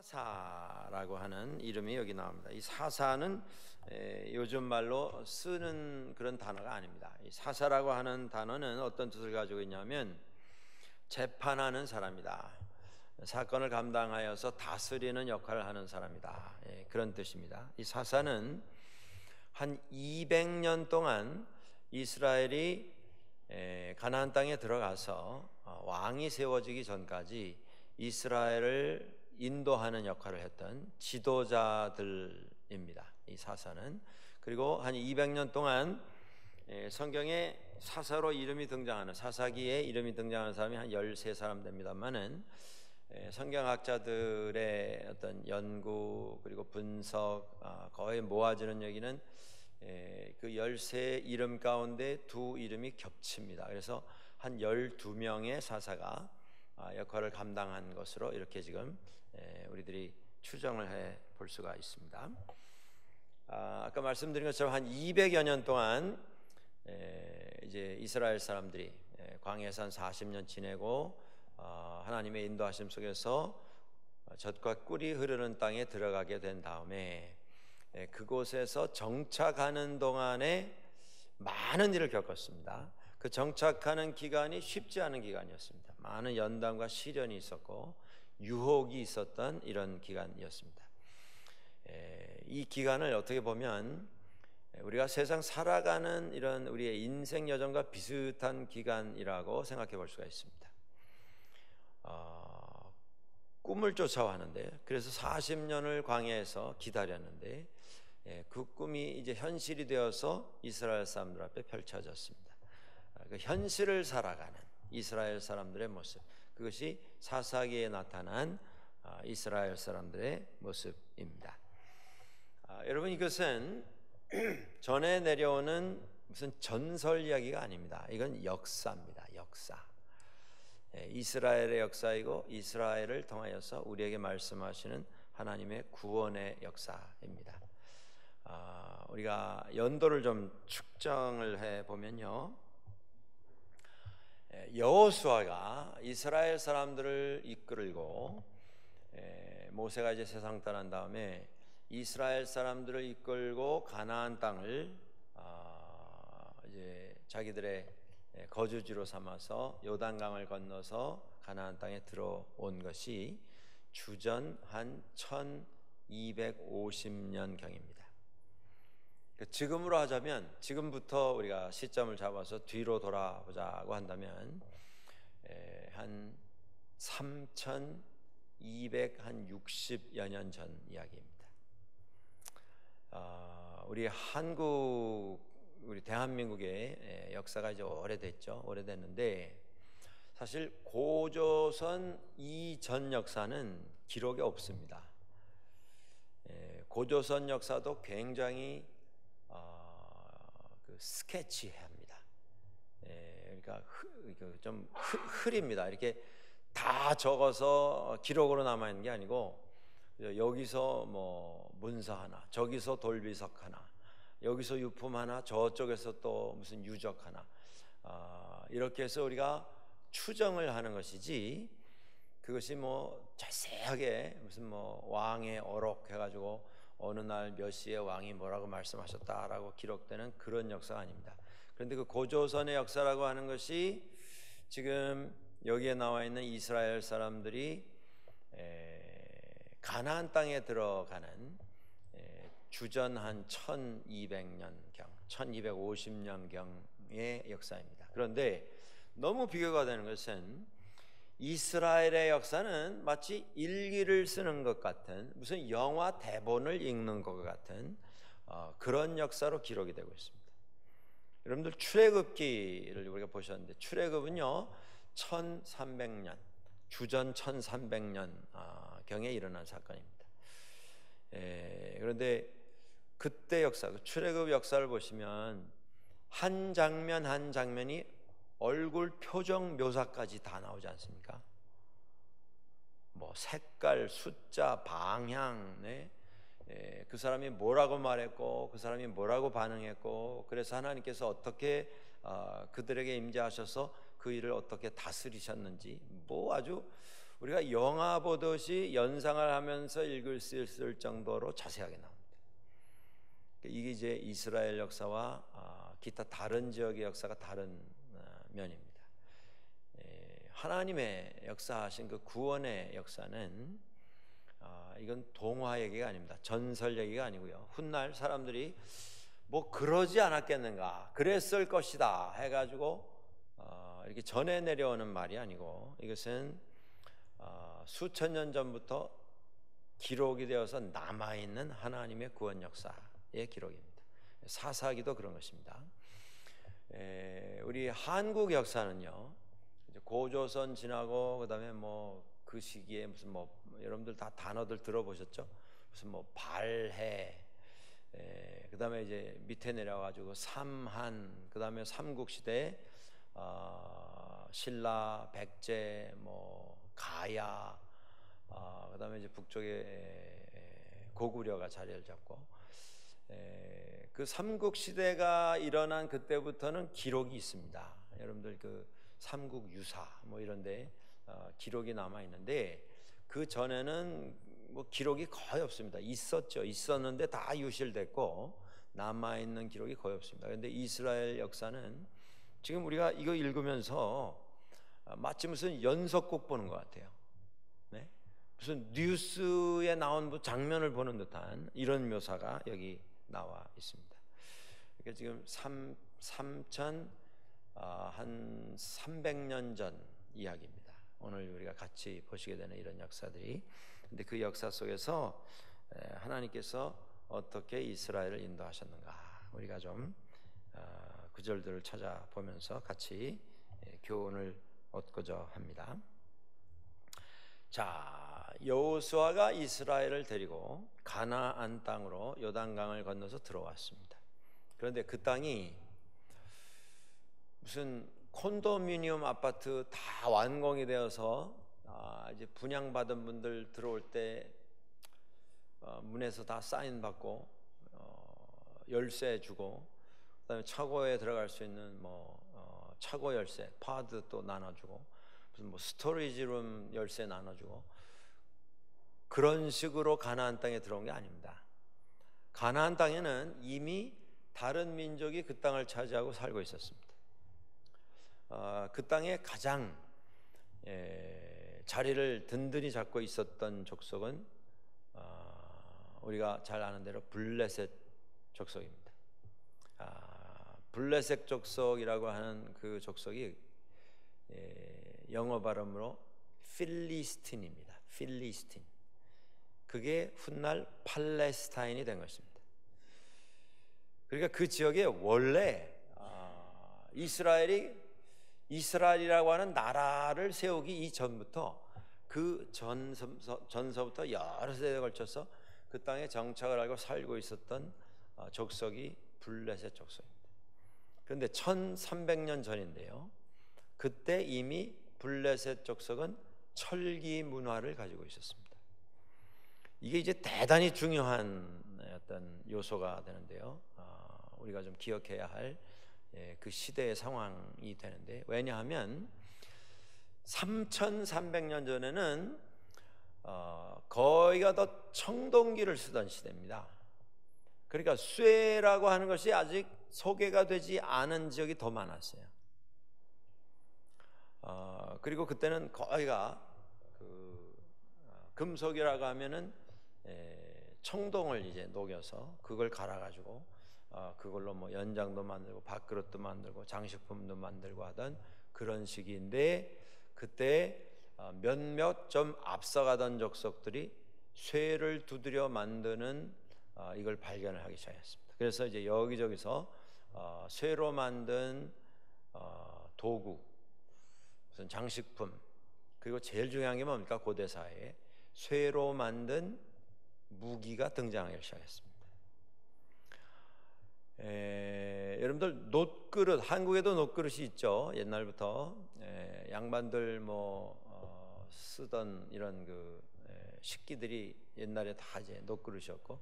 사사라고 하는 이름이 여기 나옵니다. 이 사사는 요즘 말로 쓰는 그런 단어가 아닙니다. 이 사사라고 하는 단어는 어떤 뜻을 가지고 있냐면 재판하는 사람이다. 사건을 감당하여서 다스리는 역할을 하는 사람이다. 그런 뜻입니다. 이 사사는 한 200년 동안 이스라엘이 가나안 땅에 들어가서 왕이 세워지기 전까지 이스라엘을 인도하는 역할을 했던 지도자들입니다. 이 사사는. 그리고 한 200년 동안 성경에 사사로 이름이 등장하는, 사사기에 이름이 등장하는 사람이 한 13사람 됩니다만은 성경학자들의 어떤 연구 그리고 분석 거의 모아지는 여기는 그 13 이름 가운데 두 이름이 겹칩니다. 그래서 한 12명의 사사가 역할을 감당한 것으로 이렇게 지금 우리들이 추정을 해 볼 수가 있습니다. 아까 말씀드린 것처럼 한 200여 년 동안 이제 이스라엘 사람들이 광야에서 한 40년 지내고 하나님의 인도하심 속에서 젖과 꿀이 흐르는 땅에 들어가게 된 다음에 그곳에서 정착하는 동안에 많은 일을 겪었습니다. 그 정착하는 기간이 쉽지 않은 기간이었습니다. 많은 연단과 시련이 있었고 유혹이 있었던 이런 기간이었습니다. 이 기간을 어떻게 보면 우리가 세상 살아가는 이런 우리의 인생 여정과 비슷한 기간이라고 생각해 볼 수가 있습니다. 꿈을 쫓아왔는데, 그래서 40년을 광야에서 기다렸는데 그 꿈이 이제 현실이 되어서 이스라엘 사람들 앞에 펼쳐졌습니다. 그 현실을 살아가는 이스라엘 사람들의 모습, 그것이 사사기에 나타난 이스라엘 사람들의 모습입니다. 여러분, 이것은 전에 내려오는 무슨 전설 이야기가 아닙니다. 이건 역사입니다. 역사. 이스라엘의 역사이고 이스라엘을 통하여서 우리에게 말씀하시는 하나님의 구원의 역사입니다. 우리가 연도를 좀 측정을 해 보면요, 여호수아가 이스라엘 사람들을 이끌고 모세가 이제 세상 떠난 다음에 이스라엘 사람들을 이끌고 가나안 땅을 이제 자기들의 거주지로 삼아서 요단강을 건너서 가나안 땅에 들어온 것이 주전 한 1250년 경입니다. 지금으로 하자면, 지금부터 우리가 시점을 잡아서 뒤로 돌아보자고 한다면 한 3260여 년 전 이야기입니다. 우리 대한민국의 역사가 이제 오래됐죠. 오래됐는데 사실 고조선 이전 역사는 기록이 없습니다. 고조선 역사도 굉장히 스케치합니다. 그러니까 좀 흐립니다. 이렇게 다 적어서 기록으로 남아 있는 게 아니고, 여기서 뭐 문서 하나, 저기서 돌비석 하나, 여기서 유품 하나, 저쪽에서 또 무슨 유적 하나, 이렇게 해서 우리가 추정을 하는 것이지, 그것이 뭐 자세하게 무슨 뭐 왕의 어록 해가지고 어느 날 몇 시에 왕이 뭐라고 말씀하셨다라고 기록되는 그런 역사가 아닙니다. 그런데 그 고조선의 역사라고 하는 것이 지금 여기에 나와 있는 이스라엘 사람들이 가나안 땅에 들어가는 주전 한 1200년경, 1250년경의 역사입니다. 그런데 너무 비교가 되는 것은 이스라엘의 역사는 마치 일기를 쓰는 것 같은, 무슨 영화 대본을 읽는 것 같은 그런 역사로 기록이 되고 있습니다. 여러분들 출애굽기를 우리가 보셨는데, 출애굽은요 1300년, 주전 1300년 경에 일어난 사건입니다. 그런데 그때 역사, 출애굽 역사를 보시면 한 장면 한 장면이 얼굴 표정 묘사까지 다 나오지 않습니까? 뭐 색깔, 숫자, 방향, 그 사람이 뭐라고 말했고 그 사람이 뭐라고 반응했고, 그래서 하나님께서 어떻게 그들에게 임재하셔서 그 일을 어떻게 다스리셨는지, 뭐 아주 우리가 영화 보듯이 연상을 하면서 읽을 수 있을 정도로 자세하게 나옵니다. 이게 이제 이스라엘 역사와 기타 다른 지역의 역사가 다른 면입니다. 하나님의 역사하신 그 구원의 역사는 이건 동화 얘기가 아닙니다. 전설 얘기가 아니고요. 훗날 사람들이 뭐 그러지 않았겠는가, 그랬을 것이다 해가지고 이렇게 전해 내려오는 말이 아니고, 이것은 수천 년 전부터 기록이 되어서 남아있는 하나님의 구원 역사의 기록입니다. 사사기도 그런 것입니다. 우리 한국 역사는요, 고조선 지나고 그다음에 뭐 그 시기에 무슨 뭐 여러분들 다 단어들 들어보셨죠? 무슨 뭐 발해, 그다음에 이제 밑에 내려가지고 삼한, 그다음에 삼국시대 신라, 백제, 뭐 가야, 그다음에 이제 북쪽에 고구려가 자리를 잡고, 그 삼국시대가 일어난 그때부터는 기록이 있습니다. 여러분들 그 삼국유사 뭐 이런데 기록이 남아 있는데, 그 전에는 뭐 기록이 거의 없습니다. 있었는데 다 유실됐고 남아 있는 기록이 거의 없습니다. 그런데 이스라엘 역사는 지금 우리가 이거 읽으면서 마치 무슨 연속극 보는 것 같아요. 네? 무슨 뉴스에 나온 장면을 보는 듯한 이런 묘사가 여기 나와 있습니다. 그러니까 지금 한 300년 전 이야기입니다. 오늘 우리가 같이 보시게 되는 이런 역사들이. 근데 그 역사 속에서 하나님께서 어떻게 이스라엘을 인도하셨는가, 우리가 좀 구절들을 찾아보면서 같이 교훈을 얻고자 합니다. 자, 여호수아가 이스라엘을 데리고 가나안 땅으로 요단강을 건너서 들어왔습니다. 그런데 그 땅이 무슨 콘도미니엄 아파트 다 완공이 되어서 이제 분양받은 분들 들어올 때 문에서 다 사인 받고 열쇠 주고, 그다음에 차고에 들어갈 수 있는 뭐 차고 열쇠, 파드 또 나눠주고, 무슨 뭐 스토리지룸 열쇠 나눠주고, 그런 식으로 가나안 땅에 들어온 게 아닙니다. 가나안 땅에는 이미 다른 민족이 그 땅을 차지하고 살고 있었습니다. 그 땅에 가장 자리를 든든히 잡고 있었던 족속은 우리가 잘 아는 대로 블레셋 족속입니다. 블레셋 족속이라고 하는 그 족속이 영어 발음으로 필리스틴입니다. 필리스틴. 그게 훗날 팔레스타인이 된 것입니다. 그러니까 그 지역에 원래 이스라엘이라고 하는 나라를 세우기 이전부터, 그 전서부터 여러 세대에 걸쳐서 그 땅에 정착을 하고 살고 있었던 족속이 블레셋 족속입니다. 그런데 1300년 전인데요, 그때 이미 블레셋 족속은 철기 문화를 가지고 있었습니다. 이게 이제 대단히 중요한 어떤 요소가 되는데요, 우리가 좀 기억해야 할 그 시대의 상황이 되는데, 왜냐하면 3300년 전에는 거의가 더 청동기를 쓰던 시대입니다. 그러니까 쇠라고 하는 것이 아직 소개가 되지 않은 지역이 더 많았어요. 그리고 그때는 거의가 금속이라고 하면은 청동을 이제 녹여서 그걸 갈아가지고 그걸로 뭐 연장도 만들고 밥그릇도 만들고 장식품도 만들고 하던 그런 시기인데, 그때 몇몇 좀 앞서가던 족속들이 쇠를 두드려 만드는 이걸 발견을 하기 시작했습니다. 그래서 이제 여기저기서 쇠로 만든 도구, 무슨 장식품, 그리고 제일 중요한 게 뭡니까? 고대 사회에 쇠로 만든 무기가 등장하기 시작했습니다. 여러분들 놋그릇, 한국에도 놋그릇이 있죠. 옛날부터 양반들 뭐 쓰던 이런 그 식기들이 옛날에 다 이제 놋그릇이었고,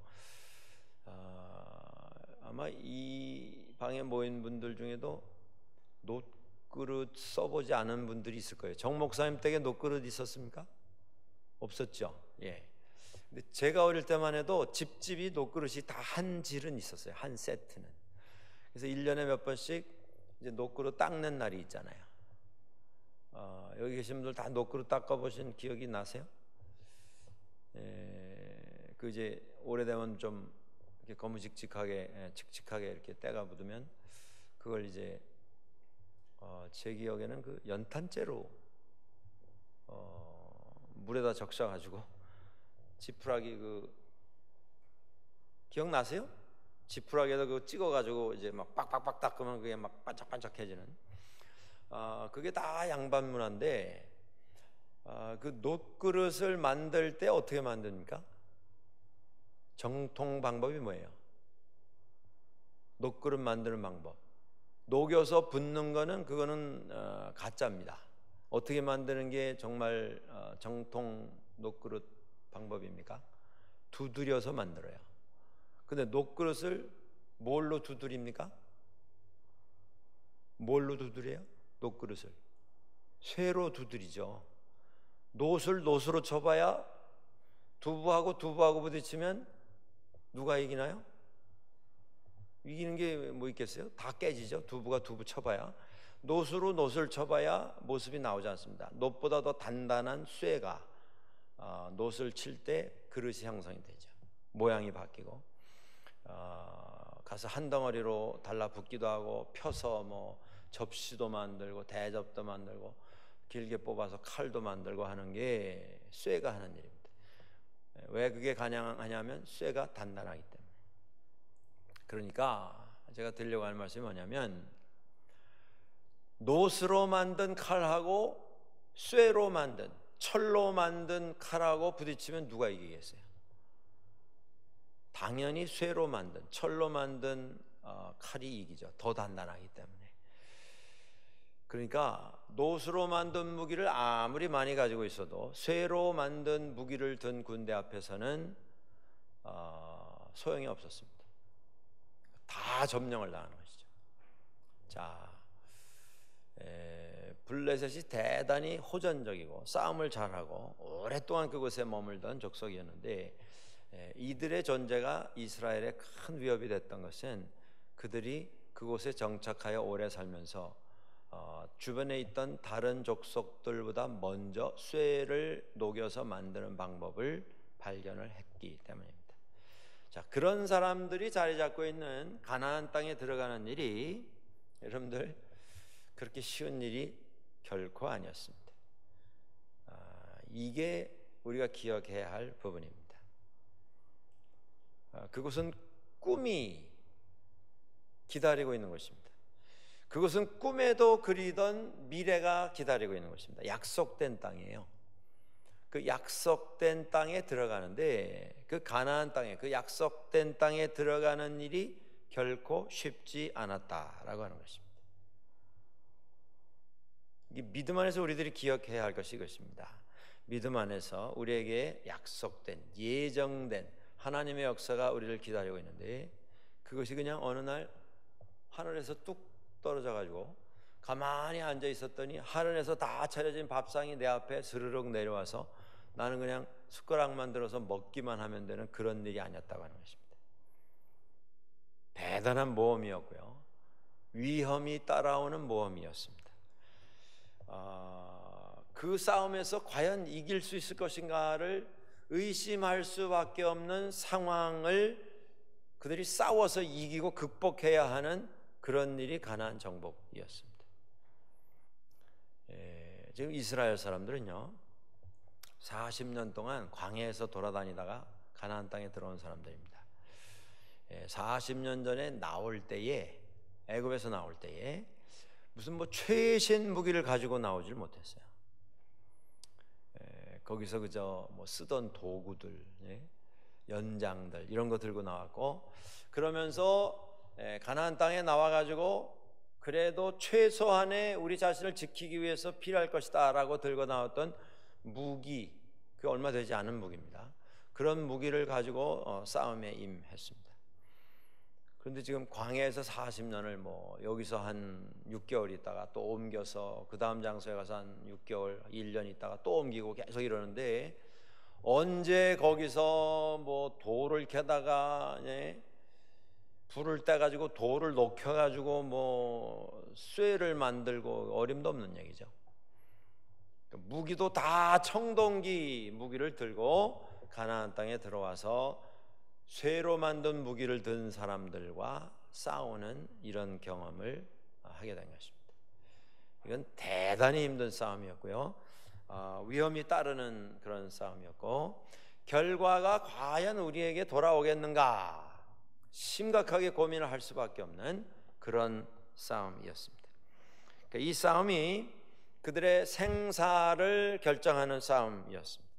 아마 이 방에 모인 분들 중에도 놋그릇 써보지 않은 분들이 있을 거예요. 정 목사님 댁에 놋그릇 있었습니까? 없었죠. 예. 근데 제가 어릴 때만 해도 집집이 녹그릇이 다 한 질은 있었어요. 한 세트는. 그래서 1년에 몇 번씩 이제 녹그릇 닦는 날이 있잖아요. 여기 계신 분들 다 녹그릇 닦아보신 기억이 나세요? 그 이제 오래되면 좀 이렇게 거무직직하게 칙칙하게 이렇게 때가 묻으면 그걸 이제 제 기억에는 그 연탄재로 물에다 적셔가지고 지푸라기 그 기억나세요? 지푸라기에다 그 찍어가지고 이제 막 빡빡빡 닦으면 그게 막 반짝반짝해지는 그게 다 양반 문화인데 그 놋그릇을 만들 때 어떻게 만듭니까? 정통 방법이 뭐예요? 놋그릇 만드는 방법. 녹여서 붓는 거는 그거는 가짜입니다. 어떻게 만드는 게 정말 정통 놋그릇 방법입니까? 두드려서 만들어요. 근데 놋그릇을 뭘로 두드립니까? 뭘로 두드려요? 놋그릇을 쇠로 두드리죠. 놋을 놋으로 쳐봐야 두부하고 부딪히면 누가 이기나요? 이기는 게 뭐 있겠어요? 다 깨지죠. 두부가 두부 쳐봐야. 놋으로 놋을 쳐봐야 모습이 나오지 않습니다. 놋보다 더 단단한 쇠가 놋을 칠 때 그릇이 형성이 되죠. 모양이 바뀌고 가서 한 덩어리로 달라붙기도 하고 펴서 뭐 접시도 만들고 대접도 만들고 길게 뽑아서 칼도 만들고 하는 게 쇠가 하는 일입니다. 왜 그게 가능하냐면 쇠가 단단하기 때문에. 그러니까 제가 드리려고 하는 말씀이 뭐냐면 놋으로 만든 칼하고 쇠로 만든 철로 만든 칼하고 부딪히면 누가 이기겠어요? 당연히 쇠로 만든 철로 만든 칼이 이기죠. 더 단단하기 때문에. 그러니까 놋으로 만든 무기를 아무리 많이 가지고 있어도 쇠로 만든 무기를 든 군대 앞에서는 소용이 없었습니다. 다 점령을 당하는 것이죠. 자, 블레셋이 대단히 호전적이고 싸움을 잘하고 오랫동안 그곳에 머물던 족속이었는데 이들의 존재가 이스라엘에 큰 위협이 됐던 것은 그들이 그곳에 정착하여 오래 살면서 주변에 있던 다른 족속들보다 먼저 쇠를 녹여서 만드는 방법을 발견을 했기 때문입니다. 자, 그런 사람들이 자리 잡고 있는 가나안 땅에 들어가는 일이 여러분들 그렇게 쉬운 일이 결코 아니었습니다. 이게 우리가 기억해야 할 부분입니다. 그것은 꿈이 기다리고 있는 것입니다. 그것은 꿈에도 그리던 미래가 기다리고 있는 것입니다. 약속된 땅이에요. 그 약속된 땅에 들어가는데 그 가나안 땅에 그 약속된 땅에 들어가는 일이 결코 쉽지 않았다라고 하는 것입니다. 이 믿음 안에서 우리들이 기억해야 할 것이 이것입니다. 믿음 안에서 우리에게 약속된 예정된 하나님의 역사가 우리를 기다리고 있는데 그것이 그냥 어느 날 하늘에서 뚝 떨어져 가지고 가만히 앉아 있었더니 하늘에서 다 차려진 밥상이 내 앞에 스르륵 내려와서 나는 그냥 숟가락만 들어서 먹기만 하면 되는 그런 일이 아니었다고 하는 것입니다. 대단한 모험이었고요. 위험이 따라오는 모험이었습니다. 그 싸움에서 과연 이길 수 있을 것인가를 의심할 수밖에 없는 상황을 그들이 싸워서 이기고 극복해야 하는 그런 일이 가나안 정복이었습니다. 지금 이스라엘 사람들은요 40년 동안 광야에서 돌아다니다가 가나안 땅에 들어온 사람들입니다. 40년 전에 나올 때에 애굽에서 나올 때에 무슨 뭐 최신 무기를 가지고 나오질 못했어요. 거기서 그저 뭐 쓰던 도구들, 연장들 이런 거 들고 나왔고 그러면서 가나안 땅에 나와가지고 그래도 최소한의 우리 자신을 지키기 위해서 필요할 것이다라고 들고 나왔던 무기, 그 얼마 되지 않은 무기입니다. 그런 무기를 가지고 싸움에 임했습니다. 그런데 지금 광야에서 40년을 뭐 여기서 한 6개월 있다가 또 옮겨서 그 다음 장소에 가서 한 6개월, 1년 있다가 또 옮기고 계속 이러는데 언제 거기서 뭐 돌을 캐다가 불을 떼 가지고 돌을 녹여 가지고 뭐 쇠를 만들고 어림도 없는 얘기죠. 무기도 다 청동기 무기를 들고 가나안 땅에 들어와서 쇠로 만든 무기를 든 사람들과 싸우는 이런 경험을 하게 된 것입니다. 이건 대단히 힘든 싸움이었고요. 위험이 따르는 그런 싸움이었고, 결과가 과연 우리에게 돌아오겠는가 심각하게 고민을 할 수밖에 없는 그런 싸움이었습니다. 이 싸움이 그들의 생사를 결정하는 싸움이었습니다.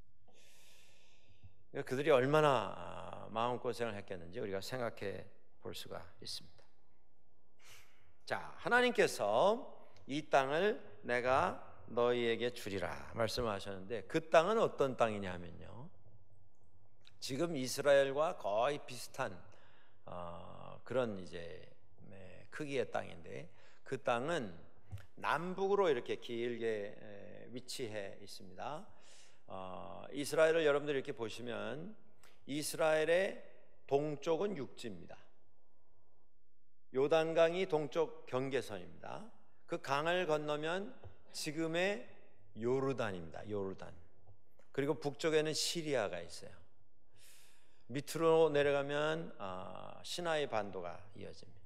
그들이 얼마나 마음고생을 했겠는지 우리가 생각해 볼 수가 있습니다. 자, 하나님께서 이 땅을 내가 너희에게 주리라 말씀하셨는데, 그 땅은 어떤 땅이냐면요, 지금 이스라엘과 거의 비슷한 그런 크기의 땅인데, 그 땅은 남북으로 이렇게 길게 위치해 있습니다. 이스라엘을 여러분들이 이렇게 보시면 이스라엘의 동쪽은 육지입니다. 요단강이 동쪽 경계선입니다. 그 강을 건너면 지금의 요르단입니다. 요르단. 그리고 북쪽에는 시리아가 있어요. 밑으로 내려가면 시나이 반도가 이어집니다.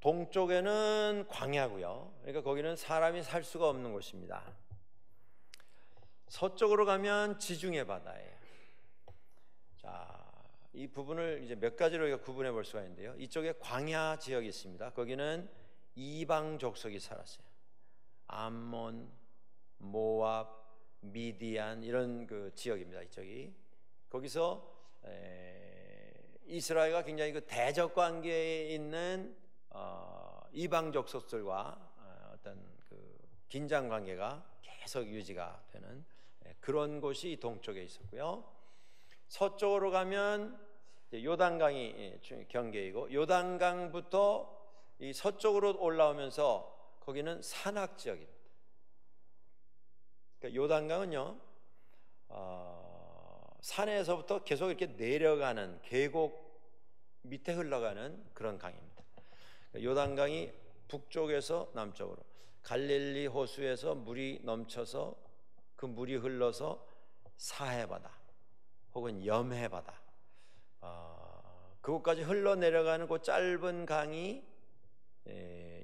동쪽에는 광야고요. 그러니까 거기는 사람이 살 수가 없는 곳입니다. 서쪽으로 가면 지중해 바다예요. 자, 이 부분을 이제 몇 가지로 우리가 구분해 볼 수가 있는데요. 이쪽에 광야 지역이 있습니다. 거기는 이방 족속이 살았어요. 암몬, 모압, 미디안 이런 그 지역입니다. 이쪽이. 거기서 이스라엘과 굉장히 그 대적 관계에 있는 이방 족속들과 어떤 그 긴장 관계가 계속 유지가 되는 그런 곳이 동쪽에 있었고요. 서쪽으로 가면 요단강이 경계이고, 요단강부터 이 서쪽으로 올라오면서 거기는 산악 지역입니다. 그러니까 요단강은요, 산에서부터 계속 이렇게 내려가는 계곡 밑에 흘러가는 그런 강입니다. 요단강이 북쪽에서 남쪽으로, 갈릴리 호수에서 물이 넘쳐서 그 물이 흘러서 사해바다 혹은 염해바다, 그곳까지 흘러내려가는 그 짧은 강이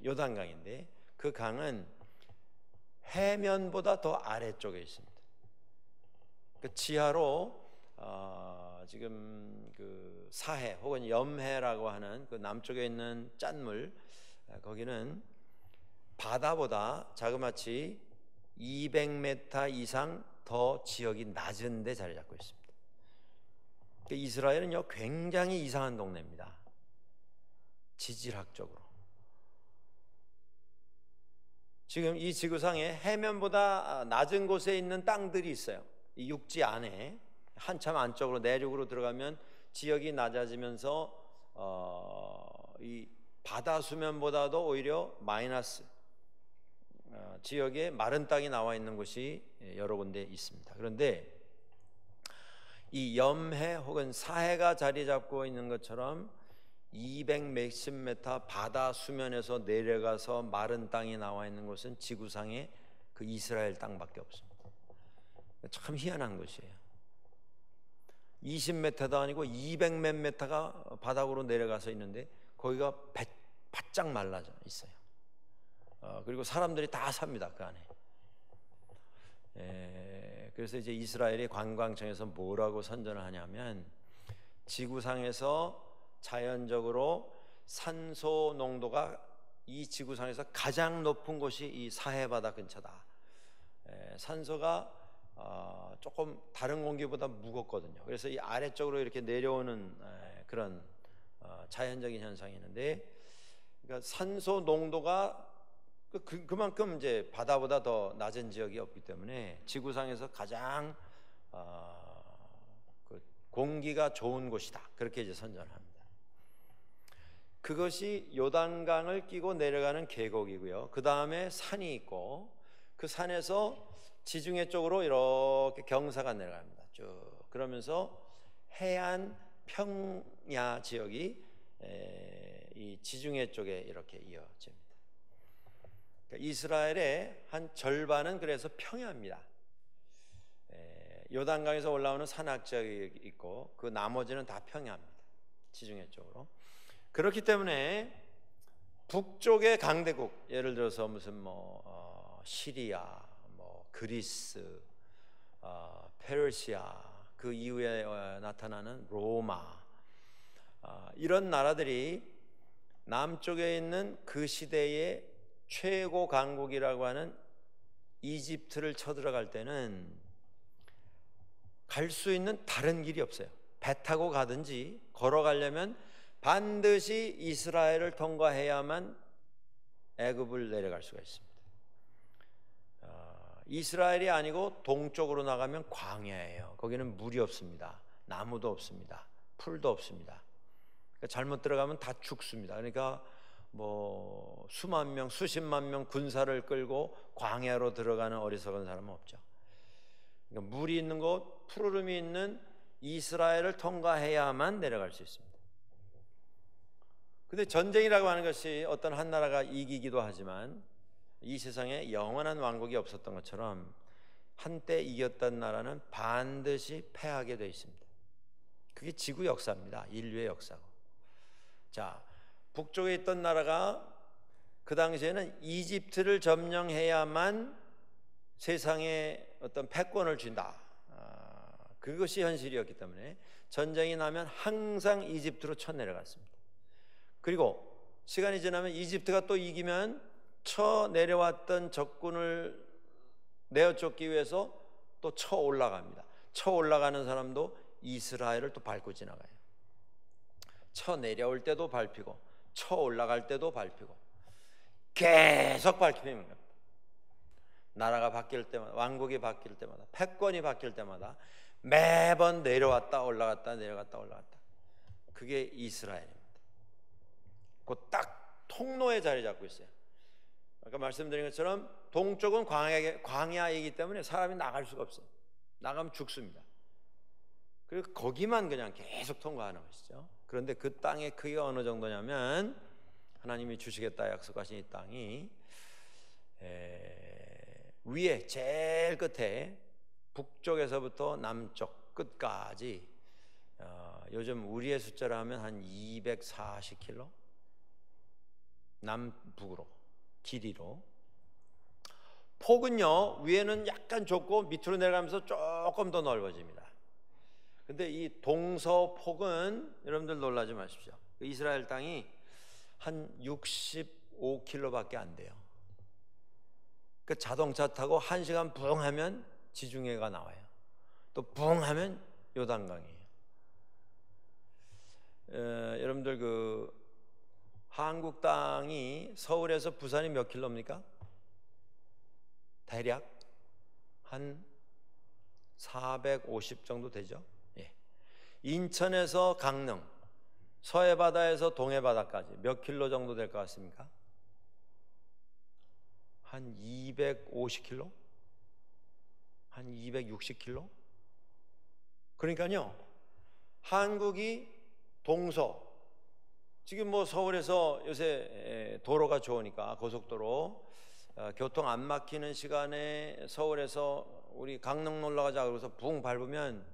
요단강인데, 그 강은 해면보다 더 아래쪽에 있습니다. 그 지하로 지금 그 사해 혹은 염해라고 하는 그 남쪽에 있는 짠물, 거기는 바다보다 자그마치 200m 이상 더 지역이 낮은 데 자리 잡고 있습니다. 이스라엘은요, 굉장히 이상한 동네입니다. 지질학적으로. 지금 이 지구상에 해면보다 낮은 곳에 있는 땅들이 있어요. 이 육지 안에 한참 안쪽으로 내륙으로 들어가면 지역이 낮아지면서 이 바다 수면보다도 오히려 마이너스 지역에 마른 땅이 나와 있는 곳이 여러 군데 있습니다. 그런데 이 염해 혹은 사해가 자리 잡고 있는 것처럼 200 몇십 메타 바다 수면에서 내려가서 마른 땅이 나와 있는 곳은 지구상에 그 이스라엘 땅밖에 없습니다. 참 희한한 곳이에요. 20m도 아니고 200 몇 메타가 바닥으로 내려가서 있는데 거기가 바짝 말라져 있어요. 그리고 사람들이 다 삽니다, 그 안에. 그래서 이제 이스라엘의 관광청에서 뭐라고 선전을 하냐면, 지구상에서 자연적으로 산소 농도가 이 지구상에서 가장 높은 곳이 이 사해바다 근처다. 산소가 조금 다른 공기보다 무겁거든요. 그래서 이 아래쪽으로 이렇게 내려오는 그런 자연적인 현상이 있는데, 그러니까 산소 농도가 그만큼 이제 바다보다 더 낮은 지역이 없기 때문에 지구상에서 가장 그 공기가 좋은 곳이다. 그렇게 이제 선전을 합니다. 그것이 요단강을 끼고 내려가는 계곡이고요. 그 다음에 산이 있고, 그 산에서 지중해 쪽으로 이렇게 경사가 내려갑니다. 쭉 그러면서 해안 평야 지역이 이 지중해 쪽에 이렇게 이어집니다. 그러니까 이스라엘의 한 절반은 그래서 평야입니다. 요단강에서 올라오는 산악지역이 있고 그 나머지는 다 평야입니다. 지중해 쪽으로. 그렇기 때문에 북쪽의 강대국, 예를 들어서 무슨 시리아, 그리스, 페르시아, 그 이후에 나타나는 로마, 이런 나라들이 남쪽에 있는 그 시대의 최고 강국이라고 하는 이집트를 쳐들어갈 때는 갈 수 있는 다른 길이 없어요. 배 타고 가든지 걸어가려면 반드시 이스라엘을 통과해야만 애굽을 내려갈 수가 있습니다. 이스라엘이 아니고 동쪽으로 나가면 광야예요. 거기는 물이 없습니다. 나무도 없습니다. 풀도 없습니다. 그러니까 잘못 들어가면 다 죽습니다. 그러니까 수만 명, 수십만 명 군사를 끌고 광야로 들어가는 어리석은 사람은 없죠. 그러니까 물이 있는 곳, 푸르름이 있는 이스라엘을 통과해야만 내려갈 수 있습니다. 근데 전쟁이라고 하는 것이 어떤 한 나라가 이기기도 하지만 이 세상에 영원한 왕국이 없었던 것처럼 한때 이겼던 나라는 반드시 패하게 되어 있습니다. 그게 지구 역사입니다. 인류의 역사고. 자, 북쪽에 있던 나라가 그 당시에는 이집트를 점령해야만 세상에 어떤 패권을 준다. 그것이 현실이었기 때문에 전쟁이 나면 항상 이집트로 쳐내려갔습니다. 그리고 시간이 지나면 이집트가 또 이기면 쳐내려왔던 적군을 내어쫓기 위해서 또 쳐 올라갑니다. 쳐 올라가는 사람도 이스라엘을 또 밟고 지나가요. 쳐 내려올 때도 밟히고 쳐 올라갈 때도 밟히고 계속 밟히는 겁니다. 나라가 바뀔 때마다, 왕국이 바뀔 때마다, 패권이 바뀔 때마다 매번 내려왔다 올라갔다 내려갔다 올라갔다. 그게 이스라엘입니다. 그 딱 통로에 자리 잡고 있어요. 아까 말씀드린 것처럼 동쪽은 광야이기 때문에 사람이 나갈 수가 없어요. 나가면 죽습니다. 그리고 거기만 그냥 계속 통과하는 것이죠. 그런데 그 땅의 크기가 어느 정도냐면 하나님이 주시겠다 약속하신 이 땅이 위에 제일 끝에 북쪽에서부터 남쪽 끝까지 요즘 우리의 숫자로 하면 한 240km 남북으로 길이로. 폭은요 위에는 약간 좁고 밑으로 내려가면서 조금 더 넓어집니다. 근데 이 동서폭은 여러분들 놀라지 마십시오. 이스라엘 땅이 한 65km밖에 안 돼요. 그 자동차 타고 1시간 붕 하면 지중해가 나와요. 또 붕 하면 요단강이에요. 여러분들 그 한국 땅이 서울에서 부산이 몇 킬로입니까? 대략 한 450 정도 되죠. 예. 인천에서 강릉, 서해바다에서 동해바다까지 몇 킬로 정도 될 것 같습니까? 한 250킬로? 한 260킬로? 그러니까요, 한국이 동서, 지금 서울에서 요새 도로가 좋으니까 고속도로 교통 안 막히는 시간에 서울에서 우리 강릉 놀러 가자 그래서 붕 밟으면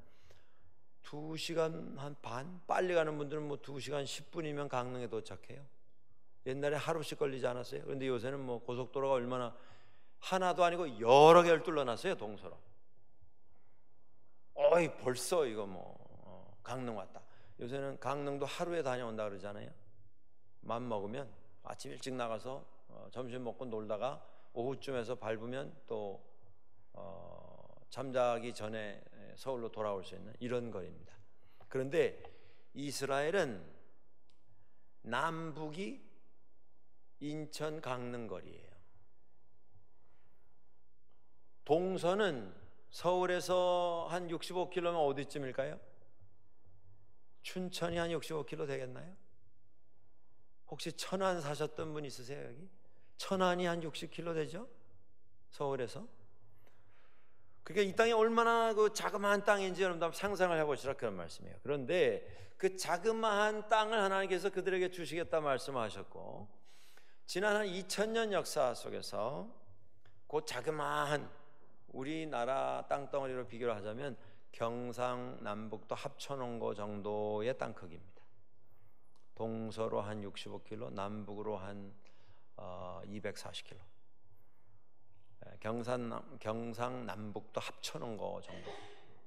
2시간 한 반? 빨리 가는 분들은 2시간 10분이면 강릉에 도착해요. 옛날에 하루씩 걸리지 않았어요? 그런데 요새는 고속도로가 얼마나 하나도 아니고 여러 개를 뚫어놨어요. 동서로. 어이 벌써 이거 강릉 왔다. 요새는 강릉도 하루에 다녀온다 그러잖아요. 맘 먹으면 아침 일찍 나가서 점심 먹고 놀다가 오후쯤에서 밟으면 또 잠자기 전에 서울로 돌아올 수 있는 이런 거리입니다. 그런데 이스라엘은 남북이 인천 강릉 거리예요. 동서는 서울에서 한 65km면 어디쯤일까요? 춘천이 한 65km 되겠나요? 혹시 천안 사셨던 분 있으세요 여기? 천안이 한 60km 되죠? 서울에서. 그러니까 이 땅이 얼마나 그 자그마한 땅인지 여러분들 한번 상상을 해보시라 그런 말씀이에요. 그런데 그 자그마한 땅을 하나님께서 그들에게 주시겠다 말씀하셨고, 지난 한 2000년 역사 속에서 그 자그마한 우리나라 땅덩어리로 비교를 하자면 경상남북도 합쳐놓은 거 정도의 땅 크기입니다. 동서로 한 65km, 남북으로 한 240km. 경상남북도 합쳐놓은 거 정도.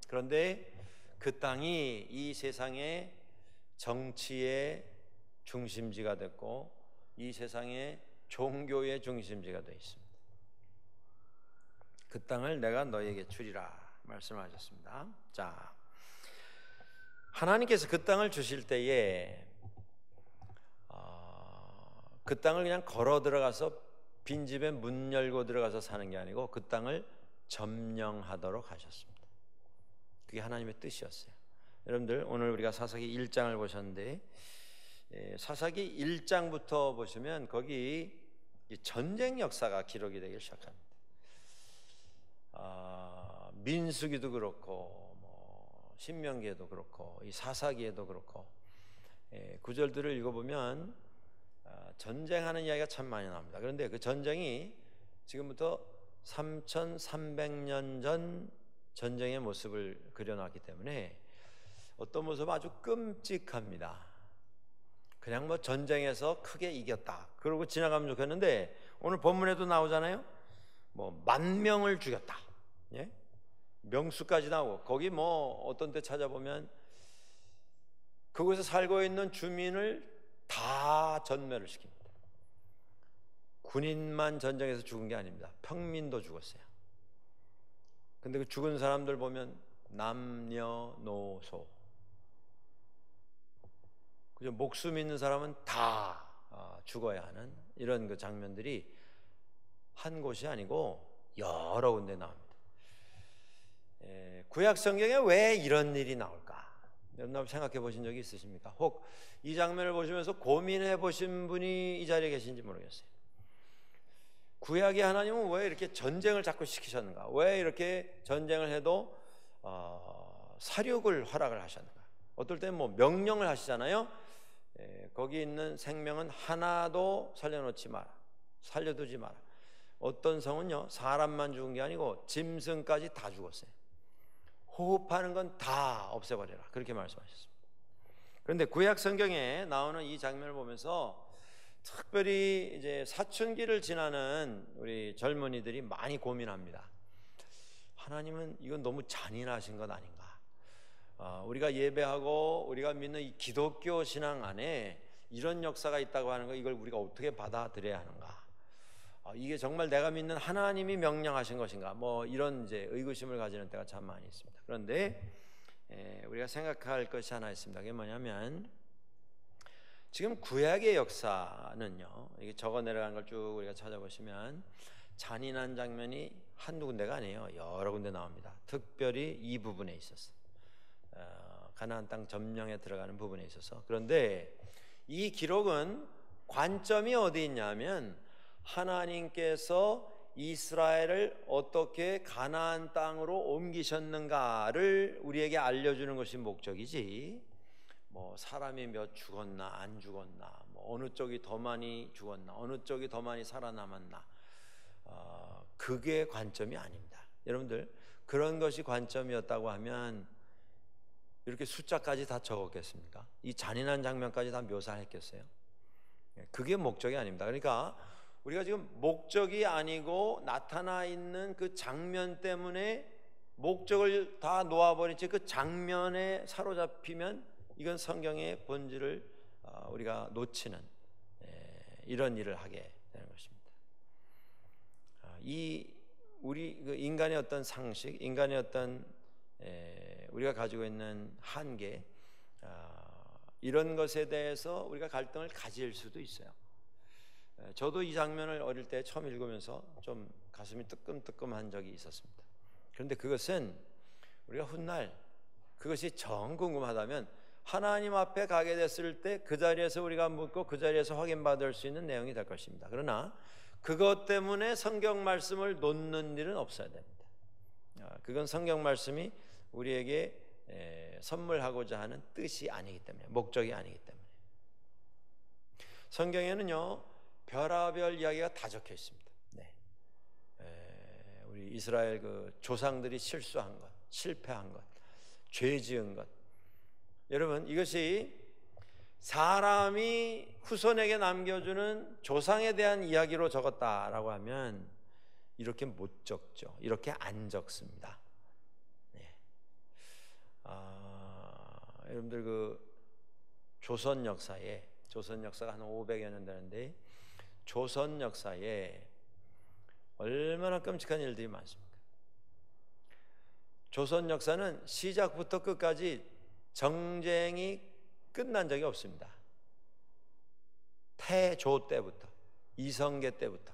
그런데 그 땅이 이 세상의 정치의 중심지가 됐고 이 세상의 종교의 중심지가 되어 있습니다. 그 땅을 내가 너에게 주리라 말씀하셨습니다. 자, 하나님께서 그 땅을 주실 때에 그 땅을 그냥 걸어 들어가서 빈집에 문 열고 들어가서 사는 게 아니고 그 땅을 점령하도록 하셨습니다. 그게 하나님의 뜻이었어요. 여러분들 오늘 우리가 사사기 1장을 보셨는데 사사기 1장부터 보시면 거기 전쟁 역사가 기록이 되기 시작합니다. 민수기도 그렇고 뭐 신명기에도 그렇고 이 사사기에도 그렇고 구절들을 읽어보면 전쟁하는 이야기가 참 많이 나옵니다. 그런데 그 전쟁이 지금부터 3300년 전 전쟁의 모습을 그려놨기 때문에 어떤 모습은 아주 끔찍합니다. 그냥 뭐 전쟁에서 크게 이겼다 그러고 지나가면 좋겠는데 오늘 본문에도 나오잖아요. 뭐 10,000명을 죽였다. 예? 명수까지 나오고 거기 뭐 어떤 데 찾아보면 그곳에 살고 있는 주민을 다 전멸을 시킵니다. 군인만 전쟁에서 죽은 게 아닙니다. 평민도 죽었어요. 근데 그 죽은 사람들 보면 남녀노소, 그죠? 목숨 있는 사람은 다 죽어야 하는 이런 그 장면들이 한 곳이 아니고 여러 군데 나옵니다. 구약 성경에 왜 이런 일이 나올까? 여러분 생각해 보신 적이 있으십니까? 혹 이 장면을 보시면서 고민해 보신 분이 이 자리에 계신지 모르겠어요. 구약의 하나님은 왜 이렇게 전쟁을 자꾸 시키셨는가? 왜 이렇게 전쟁을 해도 사륙을 허락을 하셨는가? 어떨 때는 뭐 명령을 하시잖아요. 거기 있는 생명은 하나도 살려놓지 마라, 살려두지 마라. 어떤 성은요 사람만 죽은 게 아니고 짐승까지 다 죽었어요. 호흡하는 건 다 없애버려라 그렇게 말씀하셨습니다. 그런데 구약 성경에 나오는 이 장면을 보면서 특별히 이제 사춘기를 지나는 우리 젊은이들이 많이 고민합니다. 하나님은 이건 너무 잔인하신 것 아닌가? 우리가 예배하고 우리가 믿는 이 기독교 신앙 안에 이런 역사가 있다고 하는 거 이걸 우리가 어떻게 받아들여야 하는가? 이게 정말 내가 믿는 하나님이 명령하신 것인가? 뭐 이런 이제 의구심을 가지는 때가 참 많이 있습니다. 그런데 우리가 생각할 것이 하나 있습니다. 그게 뭐냐면 지금 구약의 역사는요, 이게 적어 내려간 걸 쭉 우리가 찾아보시면 잔인한 장면이 한두 군데가 아니에요. 여러 군데 나옵니다. 특별히 이 부분에 있어서 가나안 땅 점령에 들어가는 부분에 있어서. 그런데 이 기록은 관점이 어디 있냐면 하나님께서 이스라엘을 어떻게 가나안 땅으로 옮기셨는가를 우리에게 알려주는 것이 목적이지 뭐 사람이 몇 죽었나 안 죽었나 뭐 어느 쪽이 더 많이 죽었나 어느 쪽이 더 많이 살아남았나 그게 관점이 아닙니다. 여러분들 그런 것이 관점이었다고 하면 이렇게 숫자까지 다 적었겠습니까? 이 잔인한 장면까지 다 묘사했겠어요? 그게 목적이 아닙니다. 그러니까 우리가 지금 목적이 아니고 나타나 있는 그 장면 때문에 목적을 다 놓아버린 채 그 장면에 사로잡히면 이건 성경의 본질을 우리가 놓치는 이런 일을 하게 되는 것입니다. 이 우리 그 인간의 어떤 상식, 인간의 어떤 우리가 가지고 있는 한계 이런 것에 대해서 우리가 갈등을 가질 수도 있어요. 저도 이 장면을 어릴 때 처음 읽으면서 좀 가슴이 뜨끔뜨끔한 적이 있었습니다. 그런데 그것은 우리가 훗날 그것이 정 궁금하다면 하나님 앞에 가게 됐을 때 그 자리에서 우리가 묻고 그 자리에서 확인받을 수 있는 내용이 될 것입니다. 그러나 그것 때문에 성경 말씀을 놓는 일은 없어야 됩니다. 그건 성경 말씀이 우리에게 선물하고자 하는 뜻이 아니기 때문에, 목적이 아니기 때문에. 성경에는요, 별하별 이야기가 다 적혀 있습니다. 네. 우리 이스라엘 그 조상들이 실수한 것, 실패한 것, 죄 지은 것. 여러분, 이것이 사람이 후손에게 남겨주는 조상에 대한 이야기로 적었다라고 하면 이렇게 못 적죠. 이렇게 안 적습니다. 네. 여러분들 그 조선 역사가 한 500여 년 되는데, 조선 역사에 얼마나 끔찍한 일들이 많습니까? 조선 역사는 시작부터 끝까지 정쟁이 끝난 적이 없습니다. 태조 때부터, 이성계 때부터.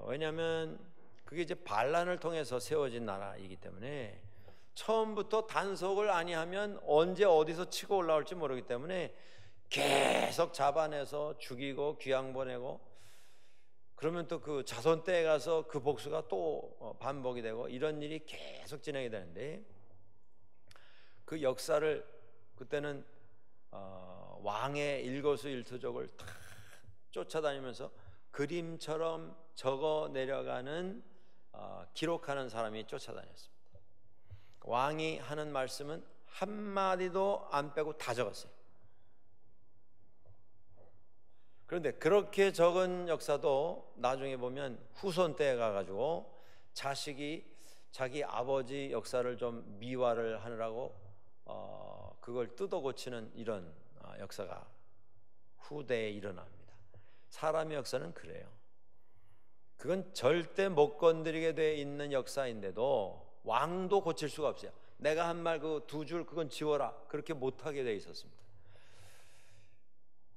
왜냐하면 그게 이제 반란을 통해서 세워진 나라이기 때문에 처음부터 단속을 아니하면 언제 어디서 치고 올라올지 모르기 때문에 계속 잡아내서 죽이고 귀양 보내고, 그러면 또 그 자손 때에 가서 그 복수가 또 반복이 되고, 이런 일이 계속 진행이 되는데, 그 역사를 그때는 왕의 일거수일투족을 다 쫓아다니면서 그림처럼 적어 내려가는, 기록하는 사람이 쫓아다녔습니다. 왕이 하는 말씀은 한마디도 안 빼고 다 적었어요. 그런데 그렇게 적은 역사도 나중에 보면 후손 때에 가가지고 자식이 자기 아버지 역사를 좀 미화를 하느라고 그걸 뜯어 고치는 이런 역사가 후대에 일어납니다. 사람의 역사는 그래요. 그건 절대 못 건드리게 돼 있는 역사인데도 왕도 고칠 수가 없어요. 내가 한 말 그 두 줄 그건 지워라, 그렇게 못하게 돼 있었습니다.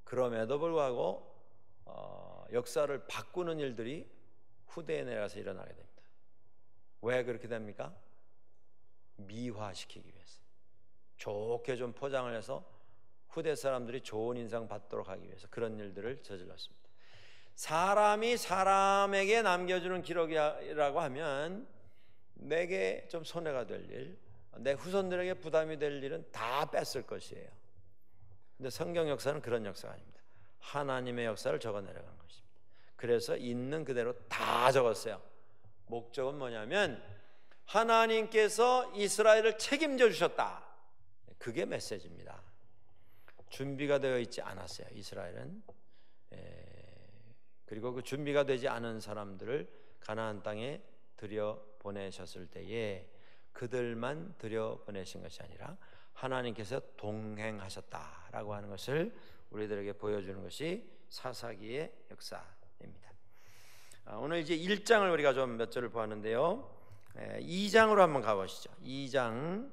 그럼에도 불구하고 역사를 바꾸는 일들이 후대에 내려가서 일어나게 됩니다. 왜 그렇게 됩니까? 미화시키기 위해서, 좋게 좀 포장을 해서 후대 사람들이 좋은 인상 받도록 하기 위해서 그런 일들을 저질렀습니다. 사람이 사람에게 남겨주는 기록이라고 하면 내게 좀 손해가 될 일, 내 후손들에게 부담이 될 일은 다 뺐을 것이에요. 근데 성경 역사는 그런 역사가 아닙니다. 하나님의 역사를 적어 내려간 것입니다. 그래서 있는 그대로 다 적었어요. 목적은 뭐냐면 하나님께서 이스라엘을 책임져 주셨다, 그게 메시지입니다. 준비가 되어 있지 않았어요, 이스라엘은. 그리고 그 준비가 되지 않은 사람들을 가나안 땅에 들여보내셨을 때에 그들만 들여보내신 것이 아니라 하나님께서 동행하셨다라고 하는 것을 우리들에게 보여주는 것이 사사기의 역사입니다. 오늘 이제 1장을 우리가 좀 몇 절을 보았는데요, 2장으로 한번 가보시죠. 2장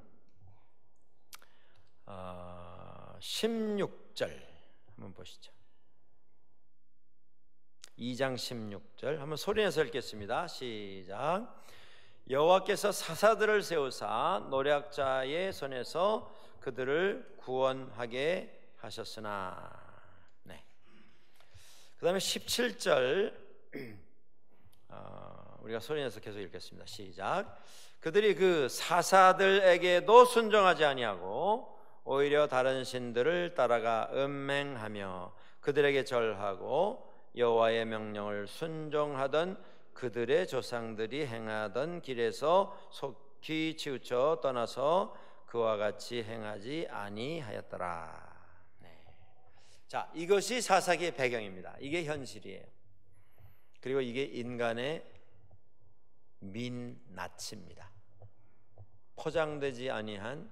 16절 한번 보시죠. 2장 16절 한번 소리내서 읽겠습니다. 시작. 여호와께서 사사들을 세우사 노략자의 손에서 그들을 구원하게 하셨으나. 네. 그 다음에 17절 우리가 소리내서 계속 읽겠습니다. 시작. 그들이 그 사사들에게도 순종하지 아니하고 오히려 다른 신들을 따라가 음행하며 그들에게 절하고 여호와의 명령을 순종하던 그들의 조상들이 행하던 길에서 속히 치우쳐 떠나서 그와 같이 행하지 아니하였더라. 네. 자, 이것이 사사기의 배경입니다. 이게 현실이에요. 그리고 이게 인간의 민낯입니다. 포장되지 아니한,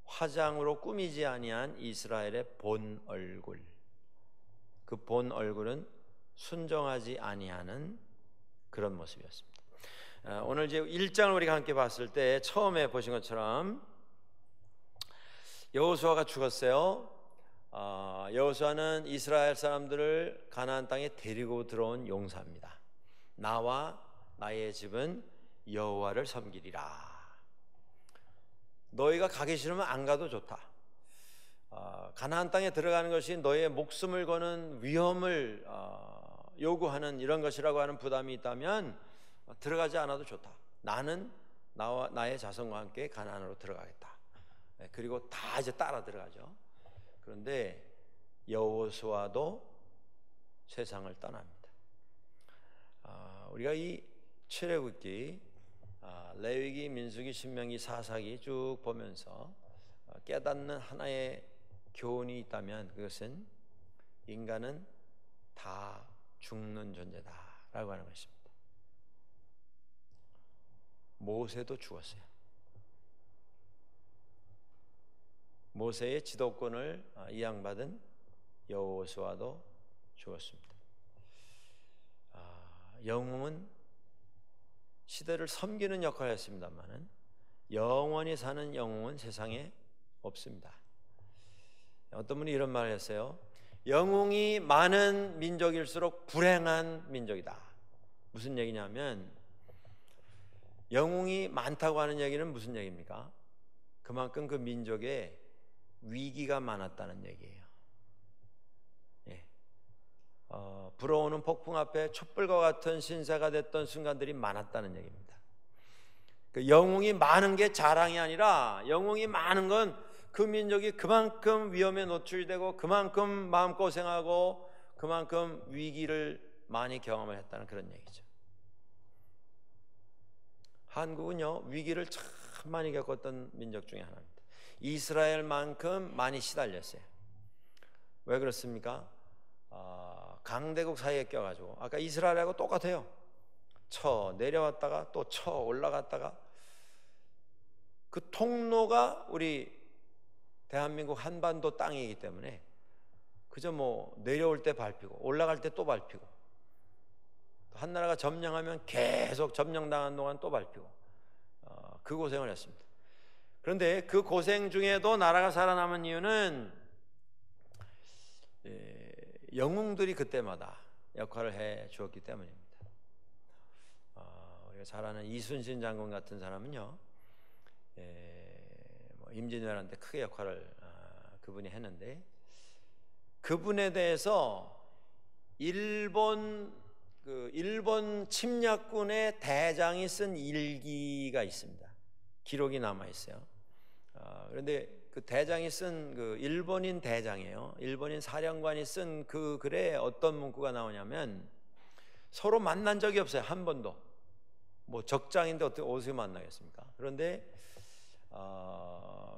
화장으로 꾸미지 아니한 이스라엘의 본 얼굴. 그 본 얼굴은 순종하지 아니하는 그런 모습이었습니다. 오늘 이제 1장을 우리가 함께 봤을 때 처음에 보신 것처럼 여호수아가 죽었어요. 여호수아는 이스라엘 사람들을 가나안 땅에 데리고 들어온 용사입니다. 나와 나의 집은 여호와를 섬기리라. 너희가 가기 싫으면 안 가도 좋다. 가나안 땅에 들어가는 것이 너의 목숨을 거는 위험을 요구하는 이런 것이라고 하는 부담이 있다면 들어가지 않아도 좋다. 나는 나의 자손과 함께 가나안으로 들어가겠다. 그리고 다 이제 따라 들어가죠. 그런데 여호수아도 세상을 떠납니다. 우리가 이 출애굽기, 레위기, 민수기, 신명기, 사사기 쭉 보면서 깨닫는 하나의 교훈이 있다면 그것은 인간은 다 죽는 존재다라고 하는 것입니다. 모세도 죽었어요. 모세의 지도권을 이양받은 여호수아도 죽었습니다. 영웅은 시대를 섬기는 역할을 했습니다만은 영원히 사는 영웅은 세상에 없습니다. 어떤 분이 이런 말을 했어요. 영웅이 많은 민족일수록 불행한 민족이다. 무슨 얘기냐면 영웅이 많다고 하는 얘기는 무슨 얘기입니까? 그만큼 그 민족에 위기가 많았다는 얘기예요. 불어오는 폭풍 앞에 촛불과 같은 신세가 됐던 순간들이 많았다는 얘기입니다. 그 영웅이 많은 게 자랑이 아니라 영웅이 많은 건 그 민족이 그만큼 위험에 노출되고 그만큼 마음고생하고 그만큼 위기를 많이 경험을 했다는 그런 얘기죠. 한국은요, 위기를 참 많이 겪었던 민족 중에 하나입니다. 이스라엘만큼 많이 시달렸어요. 왜 그렇습니까? 강대국 사이에 껴가지고 아까 이스라엘하고 똑같아요. 쳐 내려왔다가 또 쳐 올라갔다가 그 통로가 우리 대한민국 한반도 땅이기 때문에 그저 뭐 내려올 때 밟히고 올라갈 때 또 밟히고 한 나라가 점령하면 계속 점령당한 동안 또 밟히고 그 고생을 했습니다. 그런데 그 고생 중에도 나라가 살아남은 이유는 영웅들이 그때마다 역할을 해 주었기 때문입니다. 우리가 잘 아는 이순신 장군 같은 사람은요, 임진왜란 때 크게 역할을 그분이 했는데 그분에 대해서 일본 침략군의 대장이 쓴 일기가 있습니다. 기록이 남아 있어요. 그런데 그 대장이 쓴 그 일본인 대장이에요. 일본인 사령관이 쓴 그 글에 어떤 문구가 나오냐면 서로 만난 적이 없어요. 한 번도. 뭐 적장인데 어떻게 만나겠습니까? 그런데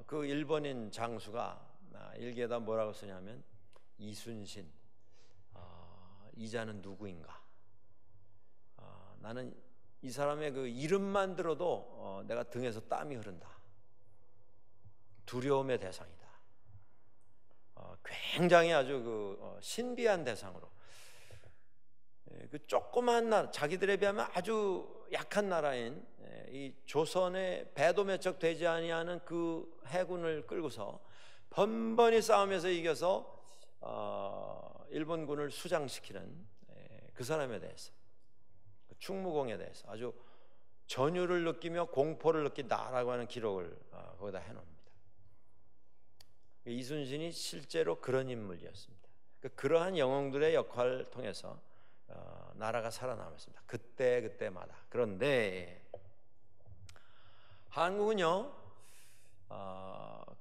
그 일본인 장수가 일기에다 뭐라고 쓰냐면 이순신, 이자는 누구인가? 나는 이 사람의 그 이름만 들어도 내가 등에서 땀이 흐른다. 두려움의 대상이다. 굉장히 아주 그 신비한 대상으로 그 조그만 나라, 자기들에 비하면 아주 약한 나라인 이 조선의 배도 몇 척 되지 아니하는 그 해군을 끌고서 번번이 싸움에서 이겨서 일본군을 수장시키는 그 사람에 대해서, 그 충무공에 대해서 아주 전율을 느끼며 공포를 느낀다라고 하는 기록을 거기다 해놓습니다. 이순신이 실제로 그런 인물이었습니다. 그러한 영웅들의 역할을 통해서 나라가 살아남았습니다. 그때마다. 그런데 한국은요,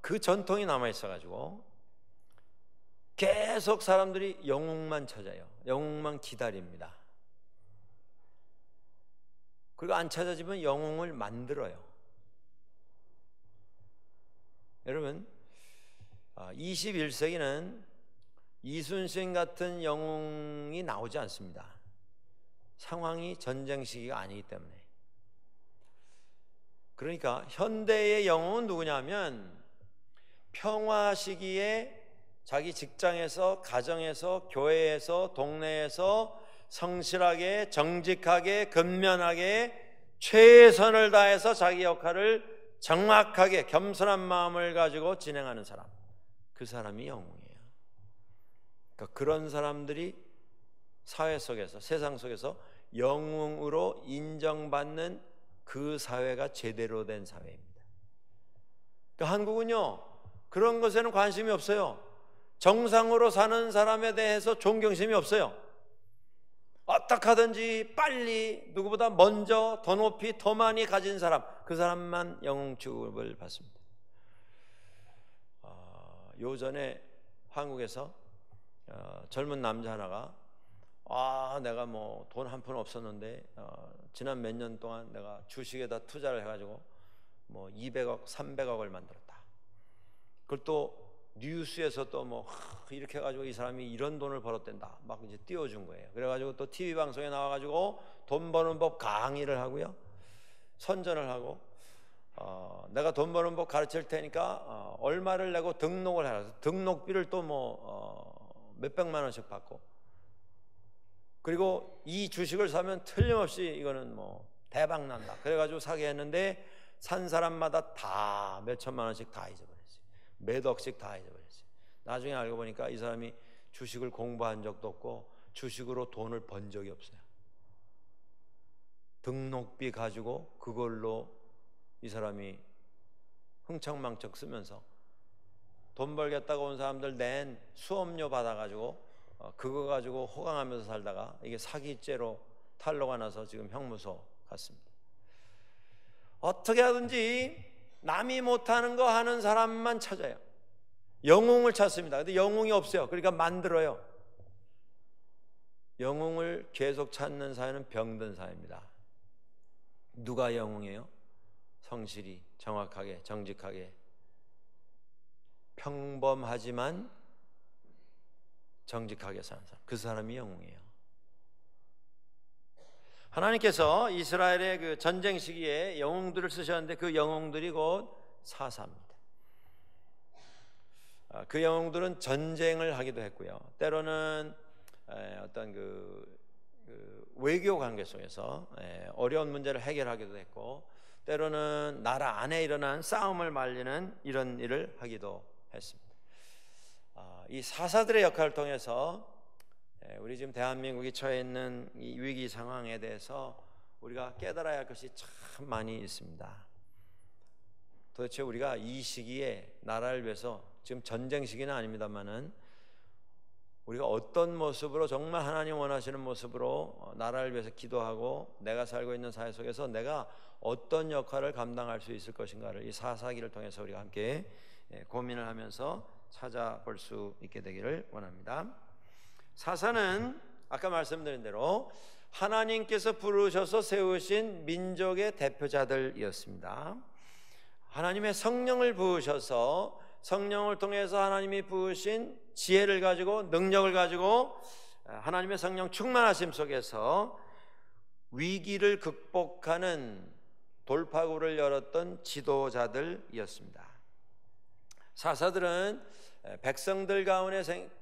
그 전통이 남아 있어가지고 계속 사람들이 영웅만 찾아요. 영웅만 기다립니다. 그리고 안 찾아지면 영웅을 만들어요. 여러분, 21세기는 이순신 같은 영웅이 나오지 않습니다. 상황이 전쟁 시기가 아니기 때문에. 그러니까 현대의 영웅은 누구냐면 평화 시기에 자기 직장에서, 가정에서, 교회에서, 동네에서 성실하게, 정직하게, 근면하게 최선을 다해서 자기 역할을 정확하게 겸손한 마음을 가지고 진행하는 사람, 그 사람이 영웅이에요. 그러니까 그런 사람들이 사회 속에서, 세상 속에서 영웅으로 인정받는 그 사회가 제대로 된 사회입니다. 그러니까 한국은요, 그런 것에는 관심이 없어요. 정상으로 사는 사람에 대해서 존경심이 없어요. 어떻게 하든지 빨리 누구보다 먼저 더 높이 더 많이 가진 사람, 그 사람만 영웅 취급을 받습니다. 요전에 한국에서 젊은 남자 하나가 내가 뭐 돈 한 푼 없었는데 지난 몇 년 동안 내가 주식에다 투자를 해가지고 뭐 200억, 300억을 만들었다. 그걸 또 뉴스에서 또 뭐 이렇게 해가지고 이 사람이 이런 돈을 벌었댄다 막 이제 띄워준 거예요. 그래가지고 또 TV 방송에 나와가지고 돈 버는 법 강의를 하고요, 선전을 하고 내가 돈 버는 법 가르칠 테니까 얼마를 내고 등록을 해라. 등록비를 또 뭐 몇백만 원씩 받고, 그리고 이 주식을 사면 틀림없이 이거는 뭐 대박 난다. 그래가지고 사게 했는데 산 사람마다 다 몇천만 원씩 다 잊어버렸어요. 몇 억씩 다 잊어버렸어요. 나중에 알고 보니까 이 사람이 주식을 공부한 적도 없고 주식으로 돈을 번 적이 없어요. 등록비 가지고 그걸로 이 사람이 흥청망청 쓰면서 돈 벌겠다고 온 사람들 낸 수업료 받아가지고 그거 가지고 호강하면서 살다가 이게 사기죄로 탄로가 나서 지금 형무소 갔습니다. 어떻게 하든지 남이 못하는 거 하는 사람만 찾아요. 영웅을 찾습니다. 근데 영웅이 없어요. 그러니까 만들어요. 영웅을 계속 찾는 사회는 병든 사회입니다. 누가 영웅이에요? 성실히, 정확하게, 정직하게, 평범하지만 정직하게 사는 사람, 그 사람이 영웅이에요. 하나님께서 이스라엘의 그 전쟁 시기에 영웅들을 쓰셨는데 그 영웅들이 곧 사사입니다. 그 영웅들은 전쟁을 하기도 했고요, 때로는 어떤 그 외교 관계 속에서 어려운 문제를 해결하기도 했고, 때로는 나라 안에 일어난 싸움을 말리는 이런 일을 하기도 했습니다. 이 사사들의 역할을 통해서 우리 지금 대한민국이 처해 있는 이 위기 상황에 대해서 우리가 깨달아야 할 것이 참 많이 있습니다. 도대체 우리가 이 시기에 나라를 위해서, 지금 전쟁 시기는 아닙니다만은 우리가 어떤 모습으로, 정말 하나님 원하시는 모습으로 나라를 위해서 기도하고 내가 살고 있는 사회 속에서 내가 어떤 역할을 감당할 수 있을 것인가를 이 사사기를 통해서 우리가 함께 고민을 하면서 찾아볼 수 있게 되기를 원합니다. 사사는 아까 말씀드린 대로 하나님께서 부르셔서 세우신 민족의 대표자들이었습니다. 하나님의 성령을 부으셔서 성령을 통해서 하나님이 부으신 지혜를 가지고, 능력을 가지고 하나님의 성령 충만하심 속에서 위기를 극복하는 돌파구를 열었던 지도자들이었습니다. 사사들은 백성들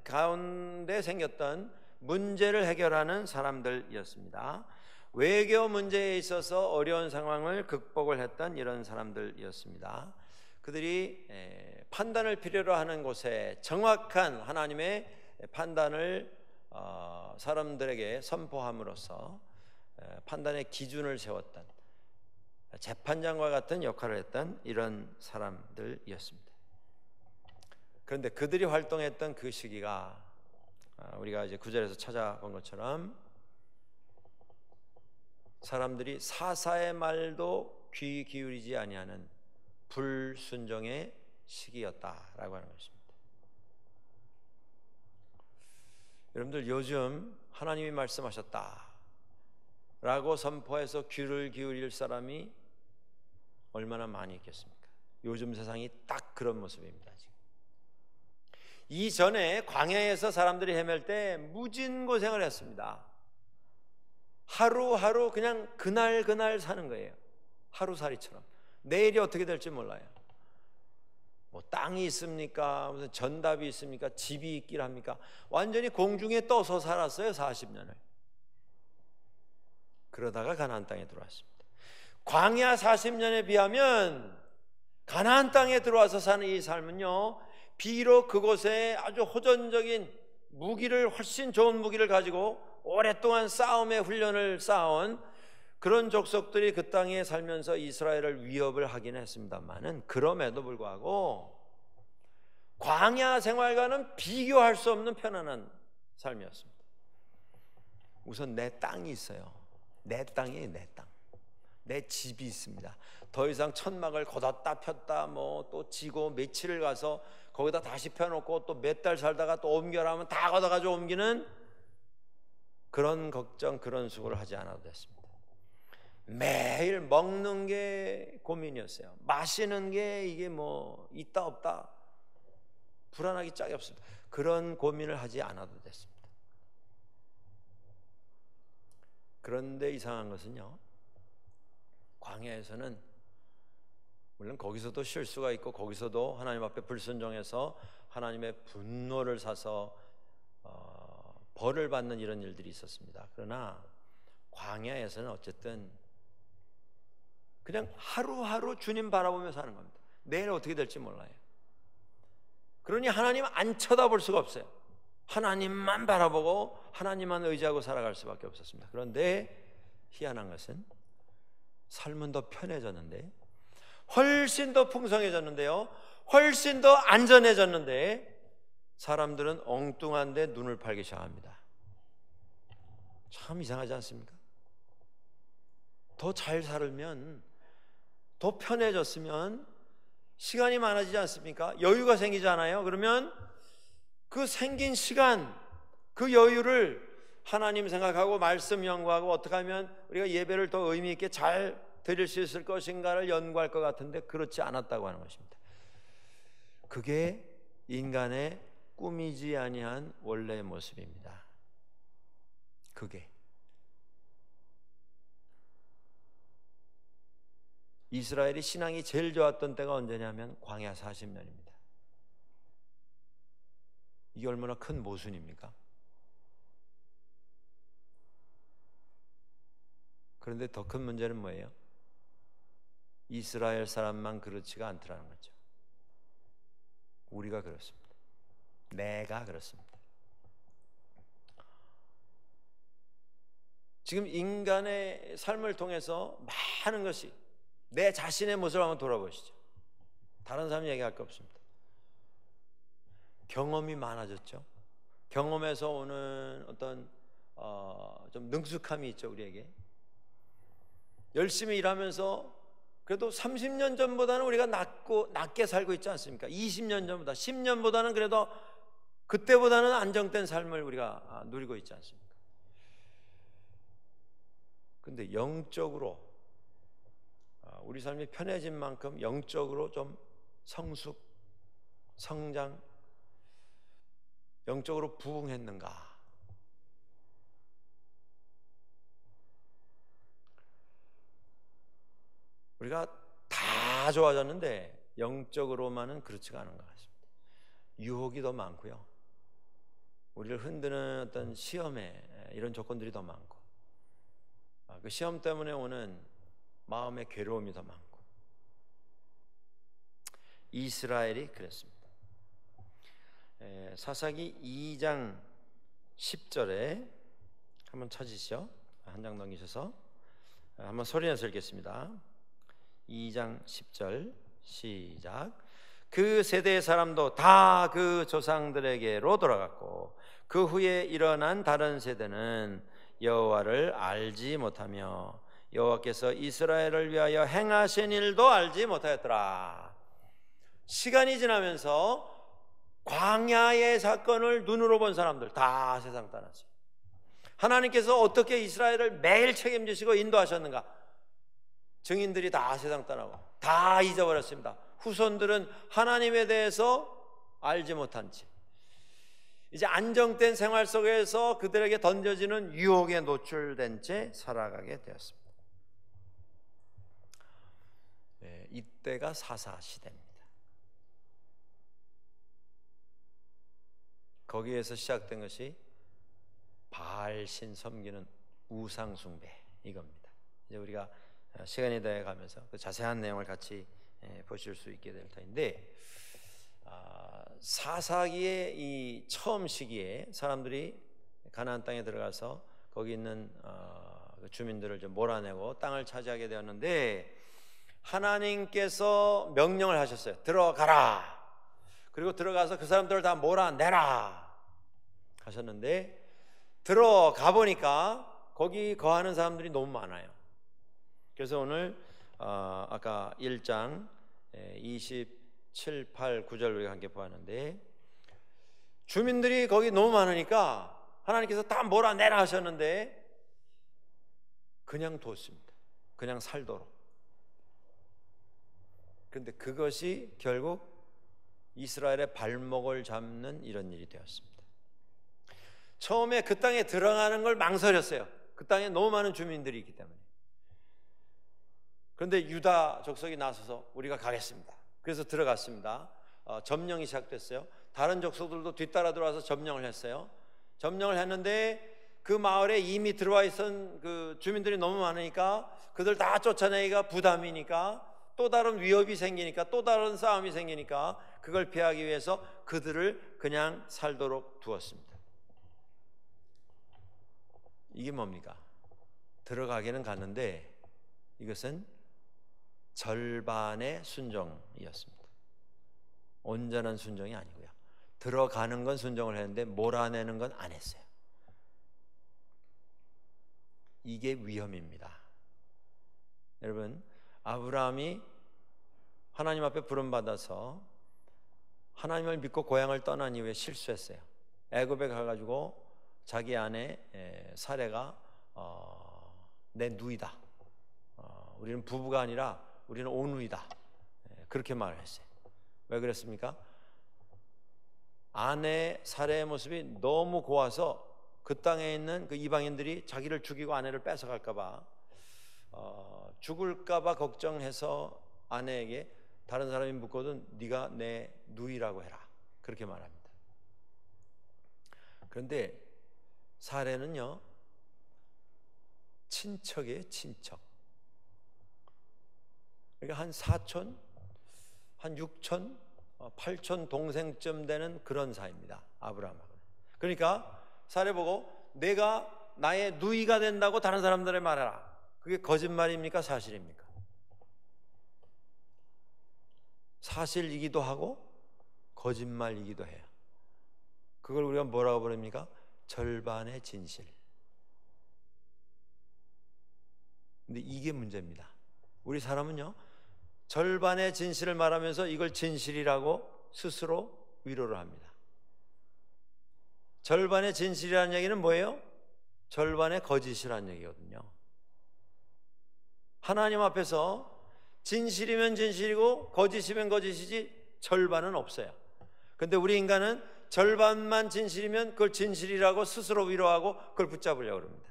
가운데 생겼던 문제를 해결하는 사람들이었습니다. 외교 문제에 있어서 어려운 상황을 극복을 했던 이런 사람들이었습니다. 그들이 판단을 필요로 하는 곳에 정확한 하나님의 판단을 사람들에게 선포함으로써 판단의 기준을 세웠던 재판장과 같은 역할을 했던 이런 사람들이었습니다. 그런데 그들이 활동했던 그 시기가 우리가 이제 9절에서 찾아본 것처럼 사람들이 사사의 말도 귀 기울이지 아니하는 불순종의 시기였다라고 하는 것입니다. 여러분들, 요즘 하나님이 말씀하셨다 라고 선포해서 귀를 기울일 사람이 얼마나 많이 있겠습니까? 요즘 세상이 딱 그런 모습입니다. 지금 이전에 광야에서 사람들이 헤맬 때 무진고생을 했습니다. 하루하루 그냥 그날 사는 거예요. 하루살이처럼. 내일이 어떻게 될지 몰라요. 뭐 땅이 있습니까? 무슨 전답이 있습니까? 집이 있길 합니까? 완전히 공중에 떠서 살았어요, 40년을. 그러다가 가나안 땅에 들어왔습니다. 광야 40년에 비하면 가나안 땅에 들어와서 사는 이 삶은요, 비록 그곳에 아주 호전적인 무기를, 훨씬 좋은 무기를 가지고 오랫동안 싸움의 훈련을 쌓아온 그런 족속들이 그 땅에 살면서 이스라엘을 위협을 하긴 했습니다만은, 그럼에도 불구하고 광야 생활과는 비교할 수 없는 편안한 삶이었습니다. 우선 내 땅이 있어요. 내 땅이에요. 내 땅. 내 집이 있습니다. 더 이상 천막을 걷었다 폈다 뭐 또 지고 며칠을 가서 거기다 다시 펴놓고 또 몇 달 살다가 또 옮겨라면 다 걷어가지고 옮기는 그런 걱정, 그런 수고를 하지 않아도 됐습니다. 매일 먹는 게 고민이었어요. 마시는 게 이게 뭐 있다 없다 불안하기 짝이 없습니다. 그런 고민을 하지 않아도 됐습니다. 그런데 이상한 것은요, 광야에서는 물론 거기서도 실수가 있고 거기서도 하나님 앞에 불순종해서 하나님의 분노를 사서 벌을 받는 이런 일들이 있었습니다. 그러나 광야에서는 어쨌든 그냥 하루하루 주님 바라보며 사는 겁니다. 내일 어떻게 될지 몰라요. 그러니 하나님 안 쳐다볼 수가 없어요. 하나님만 바라보고 하나님만 의지하고 살아갈 수밖에 없었습니다. 그런데 희한한 것은 삶은 더 편해졌는데, 훨씬 더 풍성해졌는데요, 훨씬 더 안전해졌는데 사람들은 엉뚱한데 눈을 팔기 시작합니다. 참 이상하지 않습니까? 더 잘 살면, 더 편해졌으면 시간이 많아지지 않습니까? 여유가 생기지 않아요? 그러면 그 생긴 시간, 그 여유를 하나님 생각하고 말씀 연구하고 어떻게 하면 우리가 예배를 더 의미 있게 잘 드릴 수 있을 것인가를 연구할 것 같은데 그렇지 않았다고 하는 것입니다. 그게 인간의 꾸미지 아니한 원래의 모습입니다. 그게 이스라엘이 신앙이 제일 좋았던 때가 언제냐면 광야 40년입니다. 이게 얼마나 큰 모순입니까? 그런데 더 큰 문제는 뭐예요? 이스라엘 사람만 그렇지가 않더라는 거죠. 우리가 그렇습니다. 내가 그렇습니다. 지금 인간의 삶을 통해서 많은 것이, 내 자신의 모습을 한번 돌아보시죠. 다른 사람 얘기할 거 없습니다. 경험이 많아졌죠. 경험에서 오는 어떤 좀 능숙함이 있죠. 우리에게 열심히 일하면서 그래도 30년 전보다는 우리가 낮게 살고 있지 않습니까? 20년 전보다, 10년보다는 그래도 그때보다는 안정된 삶을 우리가 누리고 있지 않습니까? 근데 영적으로 우리 삶이 편해진 만큼 영적으로 좀 성숙, 성장, 영적으로 부흥했는가? 우리가 다 좋아졌는데 영적으로만은 그렇지가 않은 것 같습니다. 유혹이 더 많고요, 우리를 흔드는 어떤 시험에 이런 조건들이 더 많고, 그 시험 때문에 오는 마음의 괴로움이 더 많고. 이스라엘이 그랬습니다. 사사기 2장 10절에 한번 찾으시죠. 한 장 넘기셔서 한번 소리내서 읽겠습니다. 2장 10절 시작. 그 세대의 사람도 다 그 조상들에게로 돌아갔고 그 후에 일어난 다른 세대는 여호와를 알지 못하며 여호와께서 이스라엘을 위하여 행하신 일도 알지 못하였더라. 시간이 지나면서 광야의 사건을 눈으로 본 사람들 다 세상 떠났어요. 하나님께서 어떻게 이스라엘을 매일 책임지시고 인도하셨는가, 증인들이 다 세상 떠나고 다 잊어버렸습니다. 후손들은 하나님에 대해서 알지 못한 채 이제 안정된 생활 속에서 그들에게 던져지는 유혹에 노출된 채 살아가게 되었습니다. 이때가 사사 시대입니다. 거기에서 시작된 것이 바알신 섬기는 우상 숭배, 이겁니다. 이제 우리가 시간이 되어 가면서 그 자세한 내용을 같이 보실 수 있게 될 터인데, 사사기의 이 처음 시기에 사람들이 가나안 땅에 들어가서 거기 있는 주민들을 좀 몰아내고 땅을 차지하게 되었는데, 하나님께서 명령을 하셨어요. 들어가라. 그리고 들어가서 그 사람들을 다 몰아내라 하셨는데, 들어가 보니까 거기 거하는 사람들이 너무 많아요. 그래서 오늘 아까 1장 27, 8, 9절 우리가 함께 보았는데, 주민들이 거기 너무 많으니까 하나님께서 다 몰아내라 하셨는데 그냥 뒀습니다. 그냥 살도록. 그런데 그것이 결국 이스라엘의 발목을 잡는 이런 일이 되었습니다. 처음에 그 땅에 들어가는 걸 망설였어요. 그 땅에 너무 많은 주민들이 있기 때문에. 그런데 유다 족속이 나서서 우리가 가겠습니다. 그래서 들어갔습니다. 점령이 시작됐어요. 다른 족속들도 뒤따라 들어와서 점령을 했어요. 점령을 했는데 그 마을에 이미 들어와 있던 그 주민들이 너무 많으니까 그들 다 쫓아내기가 부담이니까, 또 다른 위협이 생기니까, 또 다른 싸움이 생기니까 그걸 피하기 위해서 그들을 그냥 살도록 두었습니다. 이게 뭡니까? 들어가기는 갔는데 이것은 절반의 순종이었습니다. 온전한 순종이 아니고요. 들어가는 건 순종을 했는데 몰아내는 건 안 했어요. 이게 위험입니다. 여러분, 아브라함이 하나님 앞에 부름받아서 하나님을 믿고 고향을 떠난 이후에 실수했어요. 애굽에 가가지고 자기 아내 사레가 내 누이다, 우리는 부부가 아니라 우리는 오누이다, 그렇게 말을 했어요. 왜 그랬습니까? 아내 사레의 모습이 너무 고와서 그 땅에 있는 그 이방인들이 자기를 죽이고 아내를 뺏어갈까봐, 죽을까봐 걱정해서 아내에게 다른 사람이 묻거든 네가 내 누이라고 해라, 그렇게 말합니다. 그런데 사레는요, 친척이에요. 친척. 그러니까 한 사촌, 한 육촌, 8촌 동생쯤 되는 그런 사이입니다, 아브라함하고. 그러니까 사레 보고 내가 나의 누이가 된다고 다른 사람들에 말해라. 그게 거짓말입니까? 사실입니까? 사실이기도 하고 거짓말이기도 해요. 그걸 우리가 뭐라고 부릅니까? 절반의 진실. 근데 이게 문제입니다. 우리 사람은요, 절반의 진실을 말하면서 이걸 진실이라고 스스로 위로를 합니다. 절반의 진실이라는 얘기는 뭐예요? 절반의 거짓이라는 얘기거든요. 하나님 앞에서 진실이면 진실이고 거짓이면 거짓이지 절반은 없어요. 근데 우리 인간은 절반만 진실이면 그걸 진실이라고 스스로 위로하고 그걸 붙잡으려고 합니다.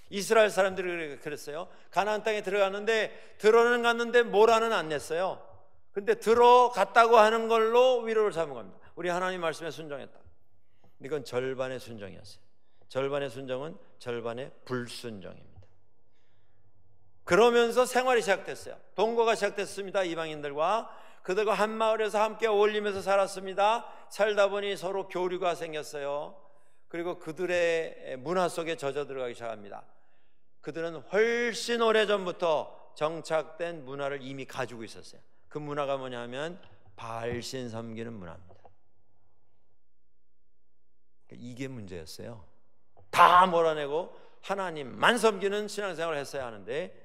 이스라엘 사람들이 그랬어요. 가나안 땅에 들어갔는데 들어는 갔는데 모라는 안 냈어요. 근데 들어갔다고 하는 걸로 위로를 삼은 겁니다. 우리 하나님 말씀에 순종했다. 이건 절반의 순종이었어요. 절반의 순종은 절반의 불순종입니다. 그러면서 생활이 시작됐어요. 동거가 시작됐습니다. 이방인들과 그들과 한 마을에서 함께 어울리면서 살았습니다. 살다 보니 서로 교류가 생겼어요. 그리고 그들의 문화 속에 젖어 들어가기 시작합니다. 그들은 훨씬 오래전부터 정착된 문화를 이미 가지고 있었어요. 그 문화가 뭐냐면 바알신 섬기는 문화입니다. 이게 문제였어요. 다 몰아내고 하나님만 섬기는 신앙생활을 했어야 하는데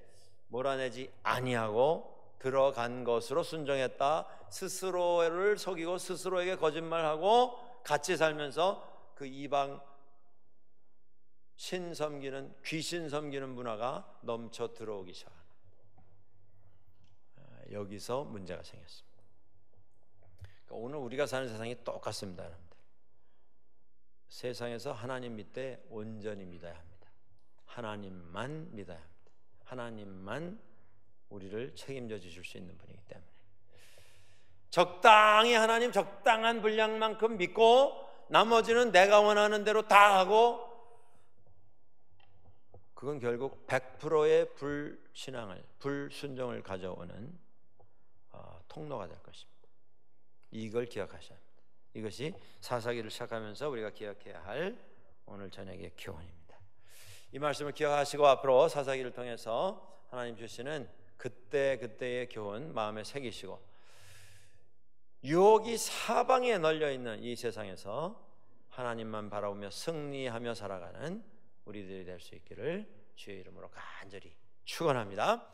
몰아내지 아니하고 들어간 것으로 순종했다. 스스로를 속이고 스스로에게 거짓말하고 같이 살면서 그 이방 신 섬기는, 귀신 섬기는 문화가 넘쳐 들어오기 시작합니다. 여기서 문제가 생겼습니다. 그러니까 오늘 우리가 사는 세상이 똑같습니다, 여러분들. 세상에서 하나님 믿되 온전히 믿어야 합니다. 하나님만 믿어야 합니다. 하나님만 우리를 책임져 주실 수 있는 분이기 때문에 적당히 하나님 적당한 분량만큼 믿고 나머지는 내가 원하는 대로 다 하고, 그건 결국 100%의 불신앙을, 불순종을 가져오는 통로가 될 것입니다. 이걸 기억하셔야 합니다. 이것이 사사기를 시작하면서 우리가 기억해야 할 오늘 저녁의 교훈입니다. 이 말씀을 기억하시고 앞으로 사사기를 통해서 하나님 주시는 그때의 교훈 마음에 새기시고, 유혹이 사방에 널려 있는 이 세상에서 하나님만 바라보며 승리하며 살아가는 우리들이 될 수 있기를 주의 이름으로 간절히 축원합니다.